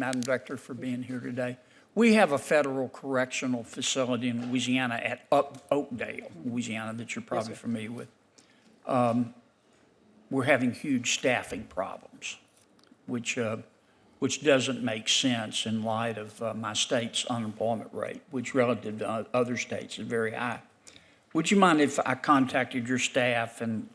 Madam Director, for being here today. We have a federal correctional facility in Louisiana at Oakdale, Louisiana, that you're probably familiar with. We're having huge staffing problems, which doesn't make sense in light of my state's unemployment rate, which relative to other states is very high. Would you mind if I contacted your staff and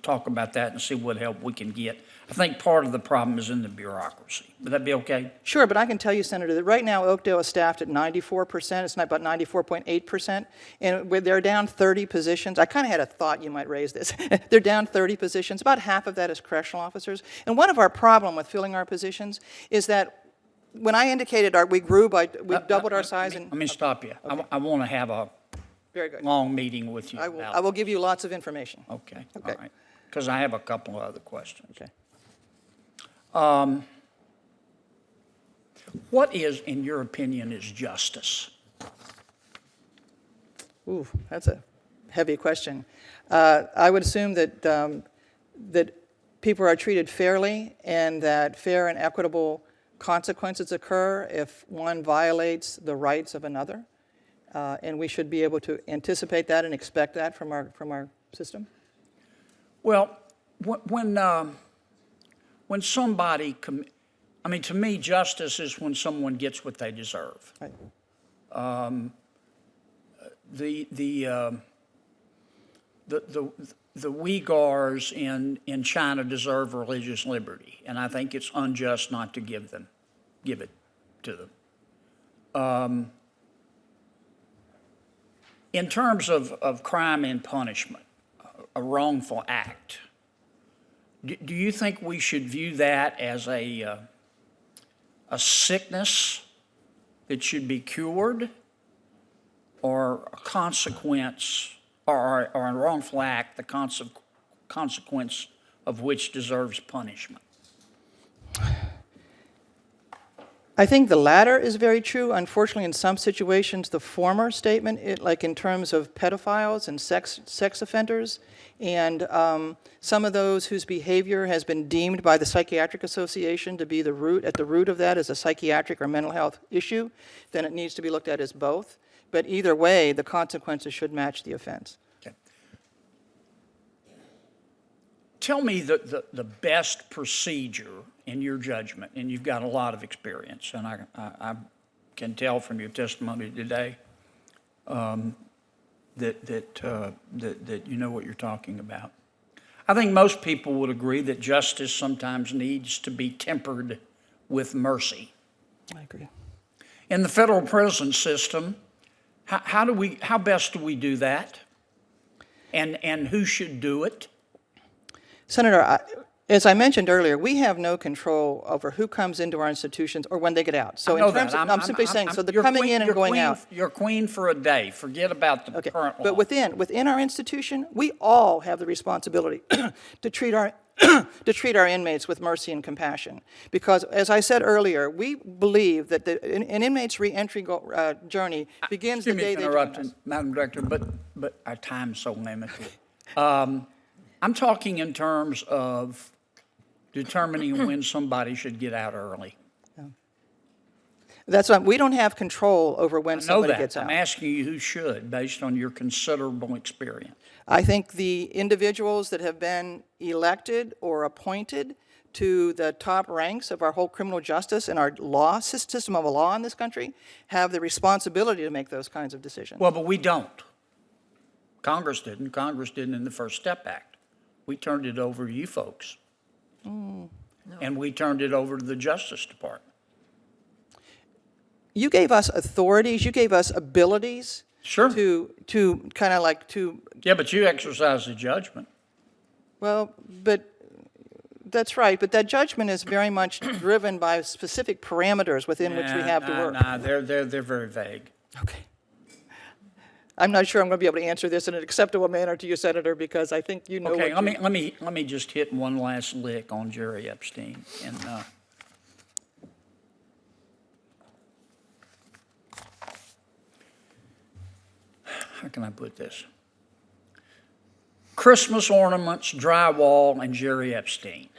talk about that and see what help we can get? I think part of the problem is in the bureaucracy. Would that be okay? Sure, but I can tell you, Senator, that right now Oakdale is staffed at 94%. It's not about 94.8%. And they're down 30 positions. I kind of had a thought you might raise this. They're down 30 positions. About half of that is correctional officers. And one of our problem with filling our positions is that when I indicated we doubled our size. Let me stop you. Okay. I want to have a very good long meeting with you. I will give you lots of information. Okay. All right. Because I have a couple of other questions. Okay. What is, in your opinion, is justice? Ooh, that's a heavy question. I would assume that that people are treated fairly and that fair and equitable consequences occur if one violates the rights of another, and we should be able to anticipate that and expect that from our system. Well, when somebody, to me, justice is when someone gets what they deserve. Right. The Uyghurs in China deserve religious liberty, and I think it's unjust not to give it to them. In terms of crime and punishment, a wrongful act, do you think we should view that as a sickness that should be cured, or a consequence, or a wrongful act, the consequence of which deserves punishment? I think the latter is very true. Unfortunately, in some situations, the former statement, like in terms of pedophiles and sex offenders, and some of those whose behavior has been deemed by the Psychiatric Association to be at the root of that as a psychiatric or mental health issue, then it needs to be looked at as both. But either way, the consequences should match the offense. Okay. Tell me the best procedure in your judgment, and you've got a lot of experience, and I can tell from your testimony today that you know what you're talking about. I think most people would agree that justice sometimes needs to be tempered with mercy. I agree. In the federal prison system, how best do we do that? And who should do it? Senator, as I mentioned earlier, we have no control over who comes into our institutions or when they get out. So in terms of, I'm simply saying, so the coming in and going out. You're queen for a day. Forget about the current law. But within our institution, we all have the responsibility to treat our inmates with mercy and compassion. Because, as I said earlier, we believe that an inmate's reentry journey begins the day they join us. Madam Director, but our time's so limited. I'm talking in terms of determining when somebody should get out early. That's right. We don't have control over when somebody gets out. I'm asking you who should, based on your considerable experience. I think the individuals that have been elected or appointed to the top ranks of our whole criminal justice and our law system of law in this country have the responsibility to make those kinds of decisions. Well, but we don't. Congress didn't. Congress didn't in the First Step Act. We turned it over to you folks. No. And we turned it over to the Justice Department. You gave us authorities, you gave us abilities. Sure. To kind of like to... Yeah, but you exercise the judgment. Well, but that's right. But that judgment is very much driven by specific parameters within which we have to work. They're very vague. Okay. I'm not sure I'm going to be able to answer this in an acceptable manner to you, Senator, because I think you know. Okay, let me just hit one last lick on Jerry Epstein, and how can I put this? Christmas ornaments, drywall, and Jerry Epstein.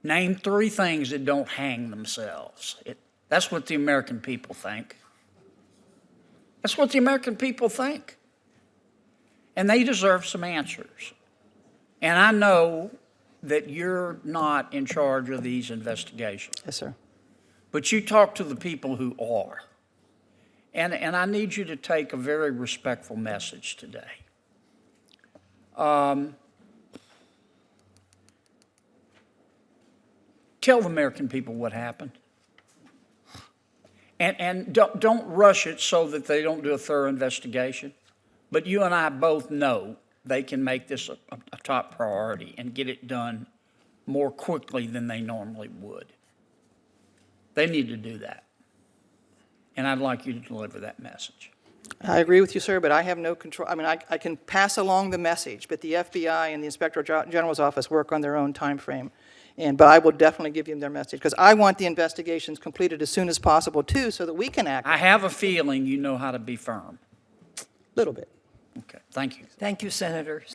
Name 3 things that don't hang themselves. That's what the American people think. That's what the American people think. And they deserve some answers. And I know that you're not in charge of these investigations, Yes, sir. but you talk to the people who are. And I need you to take a very respectful message today. Tell the American people what happened. And don't rush it so that they don't do a thorough investigation. But you and I both know they can make this a top priority and get it done more quickly than they normally would. They need to do that. And I'd like you to deliver that message. I agree with you, sir, but I have no control. I mean, I can pass along the message, but the FBI and the Inspector General's office work on their own time frame. But I will definitely give you their message, because I want the investigations completed as soon as possible, too, so that we can act. I have a feeling you know how to be firm. A little bit. Okay, thank you. Thank you, Senator.